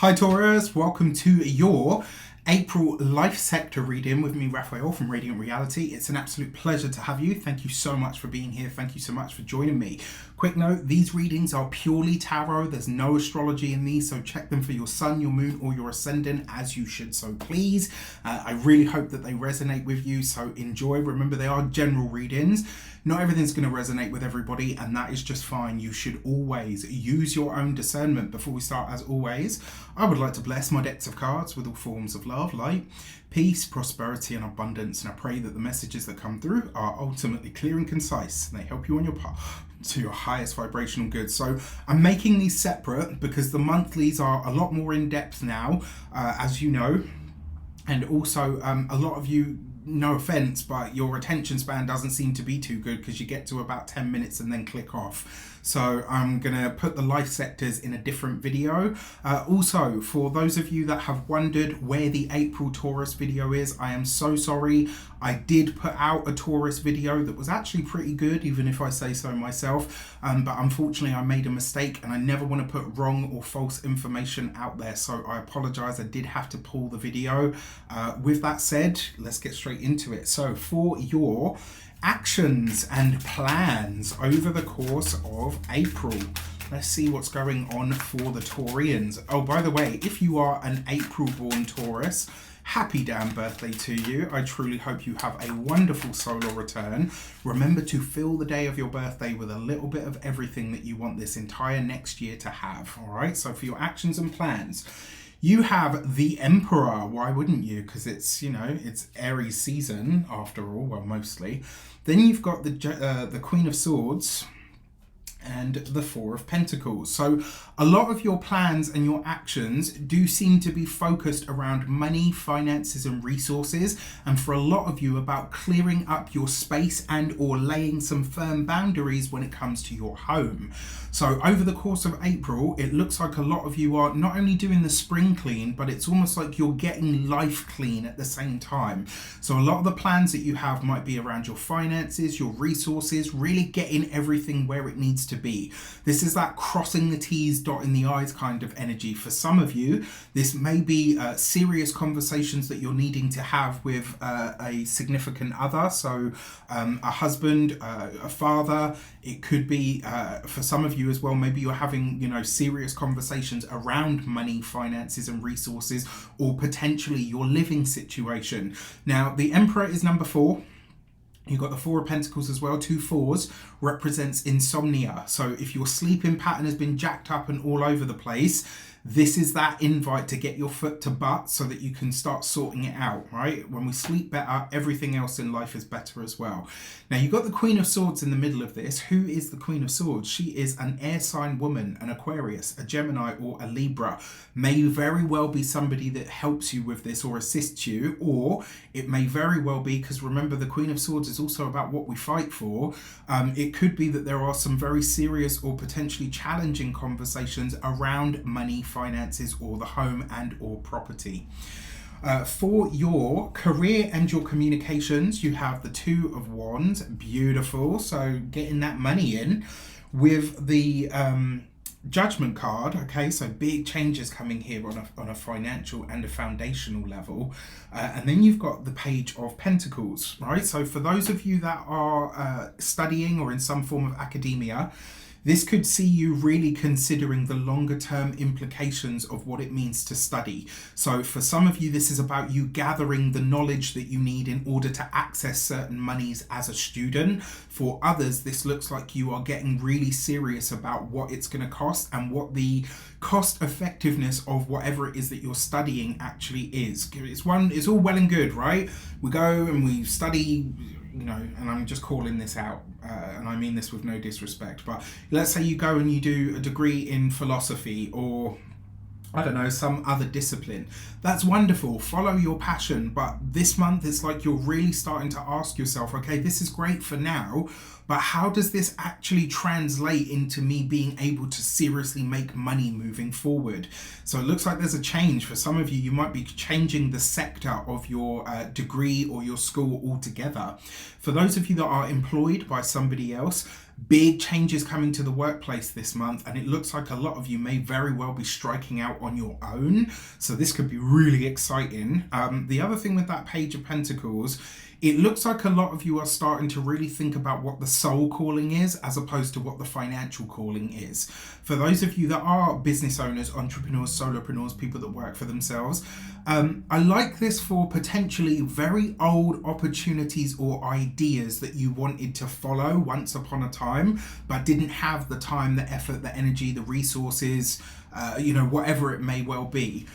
Hi Taurus, welcome to your April life sector reading with me, Raphael from Reydiant Reality. It's an absolute pleasure to have you. Thank you so much for being here. Thank you so much for joining me. Quick note, these readings are purely tarot. There's no astrology in these, so check them for your sun, your moon, or your ascendant as you should. So please, I really hope that they resonate with you, so enjoy. Remember, they are general readings. Not everything's going to resonate with everybody, and that is just fine. You should always use your own discernment. Before we start, as always, I would like to bless my decks of cards with all forms of love, light, peace, prosperity, and abundance. And I pray that the messages that come through are ultimately clear and concise, and they help you on your path to your highest vibrational good. So I'm making these separate because the monthlies are a lot more in depth now, as you know, and also a lot of you, no offense, but your attention span doesn't seem to be too good because you get to about 10 minutes and then click off. So I'm gonna put the life sectors in a different video. Also, for those of you that have wondered where the April Taurus video is, I am so sorry. I did put out a Taurus video that was actually pretty good, even if I say so myself, but unfortunately I made a mistake and I never want to put wrong or false information out there, so I apologize. I did have to pull the video. With that said, let's get straight into it. So for your actions and plans over the course of April, let's see what's going on for the Taurians. Oh, by the way, if you are an April born Taurus, happy damn birthday to you. I truly hope you have a wonderful solar return. Remember to fill the day of your birthday with a little bit of everything that you want this entire next year to have. All right, so for your actions and plans, you have the Emperor. Why wouldn't you? Because it's, you know, it's Aries season after all, well, mostly. Then you've got the Queen of Swords and the Four of Pentacles. So a lot of your plans and your actions do seem to be focused around money, finances, and resources, and for a lot of you about clearing up your space and or laying some firm boundaries when it comes to your home. So over the course of April, it looks like a lot of you are not only doing the spring clean, but it's almost like you're getting life clean at the same time. So a lot of the plans that you have might be around your finances, your resources, really getting everything where it needs to be. This is that crossing the T's, dotting the I's kind of energy. For some of you, this may be serious conversations that you're needing to have with a significant other. So a husband, a father. It could be for some of you as well, maybe you're having, you know, serious conversations around money, finances, and resources, or potentially your living situation. Now, the Emperor is number 4. You've got the Four of Pentacles as well. 2 4s represents insomnia. So if your sleeping pattern has been jacked up and all over the place, this is that invite to get your foot to butt so that you can start sorting it out, right? When we sleep better, everything else in life is better as well. Now, you've got the Queen of Swords in the middle of this. Who is the Queen of Swords? She is an air sign woman, an Aquarius, a Gemini, or a Libra. May very well be somebody that helps you with this or assists you, or it may very well be, because remember, the Queen of Swords is also about what we fight for. It could be that there are some very serious or potentially challenging conversations around money, finances, or the home and or property. For your career and your communications, you have the Two of Wands. Beautiful. So getting that money in with the Judgment card. Okay, so big changes coming here on a financial and a foundational level. And then you've got the Page of Pentacles, right? So for those of you that are studying or in some form of academia, this could see you really considering the longer term implications of what it means to study. So for some of you, this is about you gathering the knowledge that you need in order to access certain monies as a student. For others, this looks like you are getting really serious about what it's going to cost and what the cost effectiveness of whatever it is that you're studying actually is. It's all well and good, right? We go and we study, you know, and I'm just calling this out, and I mean this with no disrespect, but let's say you go and you do a degree in philosophy or, I don't know, some other discipline. That's wonderful. Follow your passion. But this month, it's like you're really starting to ask yourself, okay, this is great for now, but how does this actually translate into me being able to seriously make money moving forward? So it looks like there's a change. For some of you, you might be changing the sector of your degree or your school altogether. For those of you that are employed by somebody else, Big changes coming to the workplace this month, and it looks like a lot of you may very well be striking out on your own. So this could be really exciting. The other thing with that Page of Pentacles, it looks like a lot of you are starting to really think about what the soul calling is as opposed to what the financial calling is. For those of you that are business owners, entrepreneurs, solopreneurs, people that work for themselves, I like this for potentially very old opportunities or ideas that you wanted to follow once upon a time, but didn't have the time, the effort, the energy, the resources, whatever it may well be.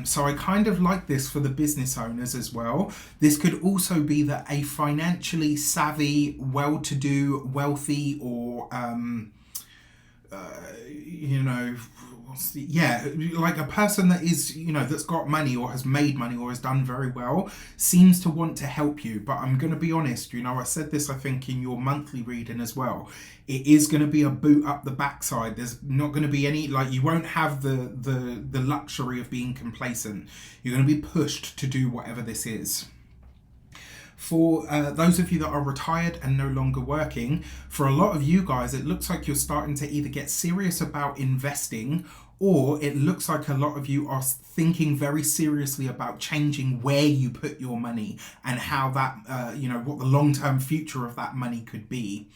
So I kind of like this for the business owners as well. This could also be that a financially savvy, well-to-do, wealthy, or like a person that is, that's got money or has made money or has done very well, seems to want to help you. But I'm going to be honest, I said this, I think, in your monthly reading as well. It is going to be a boot up the backside. There's not going to be any, you won't have the luxury of being complacent. You're going to be pushed to do whatever this is. For those of you that are retired and no longer working, for a lot of you guys, it looks like you're starting to either get serious about investing, or it looks like a lot of you are thinking very seriously about changing where you put your money and how that, what the long-term future of that money could be.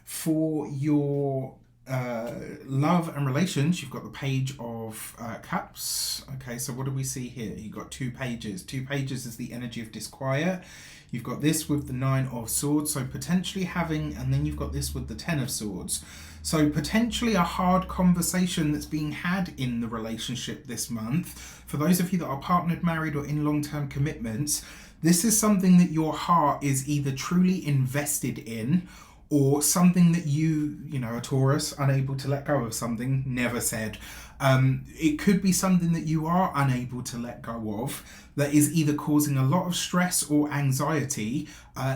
For your love and relations, you've got the Page of Cups. Okay, so what do we see here? You've got 2 pages. 2 pages is the energy of disquiet. You've got this with the 9 of Swords, so potentially having, and then you've got this with the 10 of Swords. So potentially a hard conversation that's being had in the relationship this month. For those of you that are partnered, married, or in long-term commitments, this is something that your heart is either truly invested in, or something that you, a Taurus, unable to let go of something, never said. It could be something that you are unable to let go of that is either causing a lot of stress or anxiety.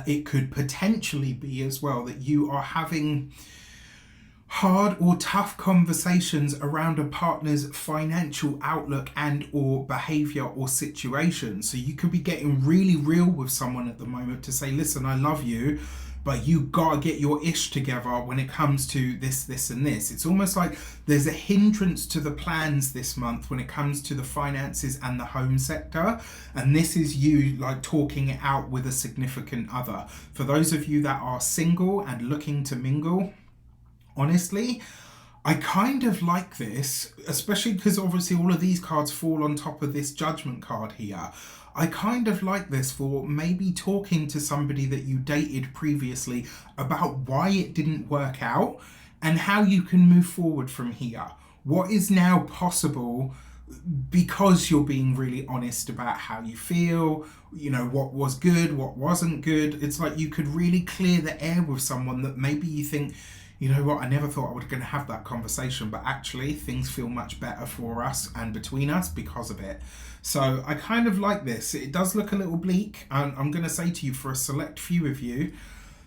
It could potentially be as well that you are having hard or tough conversations around a partner's financial outlook and or behavior or situation. So you could be getting really real with someone at the moment to say, listen, I love you, but you gotta get your ish together when it comes to this, this, and this. It's almost like there's a hindrance to the plans this month when it comes to the finances and the home sector. And this is you talking it out with a significant other. For those of you that are single and looking to mingle, honestly, I kind of like this, especially because obviously all of these cards fall on top of this Judgment card here. I kind of like this for maybe talking to somebody that you dated previously about why it didn't work out and how you can move forward from here. What is now possible because you're being really honest about how you feel, what was good, what wasn't good. It's like you could really clear the air with someone that maybe you think, I never thought I was going to have that conversation, but actually things feel much better for us and between us because of it. So I kind of like this. It does look a little bleak, and I'm going to say to you, for a select few of you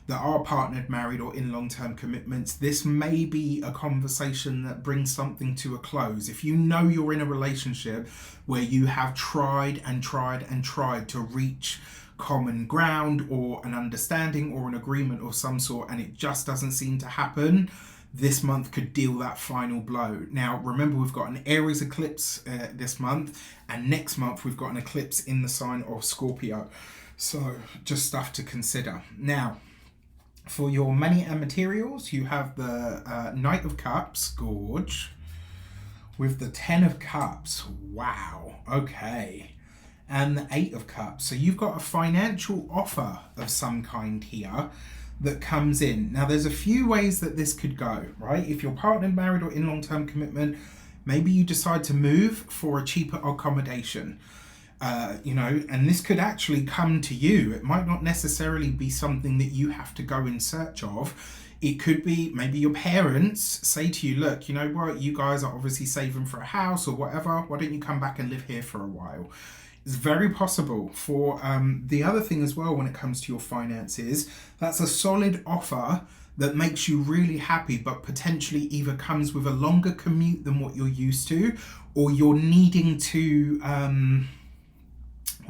that are partnered, married, or in long-term commitments, this may be a conversation that brings something to a close. If you know you're in a relationship where you have tried and tried and tried to reach common ground or an understanding or an agreement of some sort, and it just doesn't seem to happen, this month could deal that final blow. Now, remember, we've got an Aries eclipse this month, and next month we've got an eclipse in the sign of Scorpio. So just stuff to consider. Now, for your money and materials, you have the Knight of Cups, gorge, with the 10 of Cups. Wow, okay. And the 8 of Cups. So you've got a financial offer of some kind here that comes in. Now, there's a few ways that this could go, right? If you're partnered, married, or in long-term commitment, maybe you decide to move for a cheaper accommodation, and this could actually come to you. It might not necessarily be something that you have to go in search of. It could be maybe your parents say to you, look, you know what, you guys are obviously saving for a house or whatever. Why don't you come back and live here for a while? It's very possible. For the other thing as well, when it comes to your finances, that's a solid offer that makes you really happy, but potentially either comes with a longer commute than what you're used to, or you're needing to,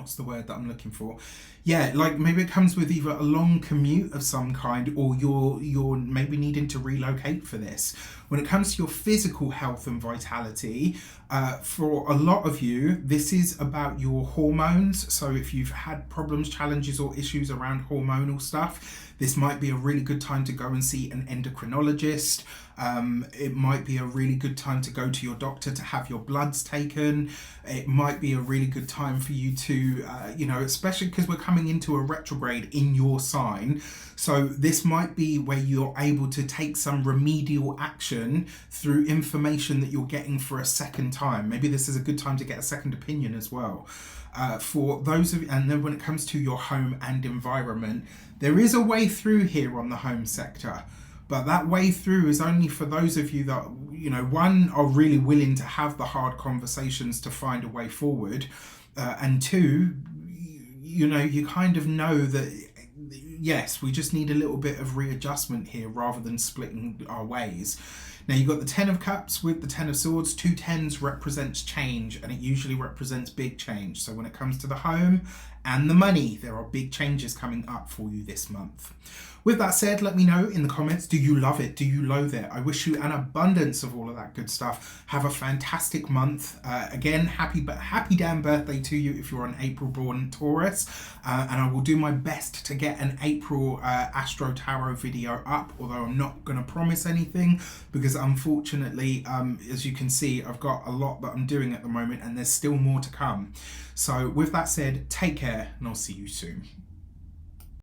what's the word that I'm looking for? Yeah, like maybe it comes with either a long commute of some kind, or you're maybe needing to relocate for this. When it comes to your physical health and vitality, for a lot of you, this is about your hormones. So if you've had problems, challenges, or issues around hormonal stuff, this might be a really good time to go and see an endocrinologist. It might be a really good time to go to your doctor to have your bloods taken. It might be a really good time for you to, especially because we're coming into a retrograde in your sign. So this might be where you're able to take some remedial action through information that you're getting for a second time. Maybe this is a good time to get a second opinion as well. For those of, and then when it comes to your home and environment, there is a way through here on the home sector. But that way through is only for those of you that, one, are really willing to have the hard conversations to find a way forward. And two, you kind of know that, yes, we just need a little bit of readjustment here rather than splitting our ways. Now you've got the 10 of Cups with the 10 of Swords. 2 10s represents change, and it usually represents big change. So when it comes to the home and the money, there are big changes coming up for you this month. With that said, let me know in the comments, do you love it? Do you loathe it? I wish you an abundance of all of that good stuff. Have a fantastic month. Again, happy damn birthday to you if you're an April born Taurus. And I will do my best to get an April Astro Tarot video up, although I'm not going to promise anything because unfortunately, as you can see, I've got a lot that I'm doing at the moment and there's still more to come. So with that said, take care and I'll see you soon.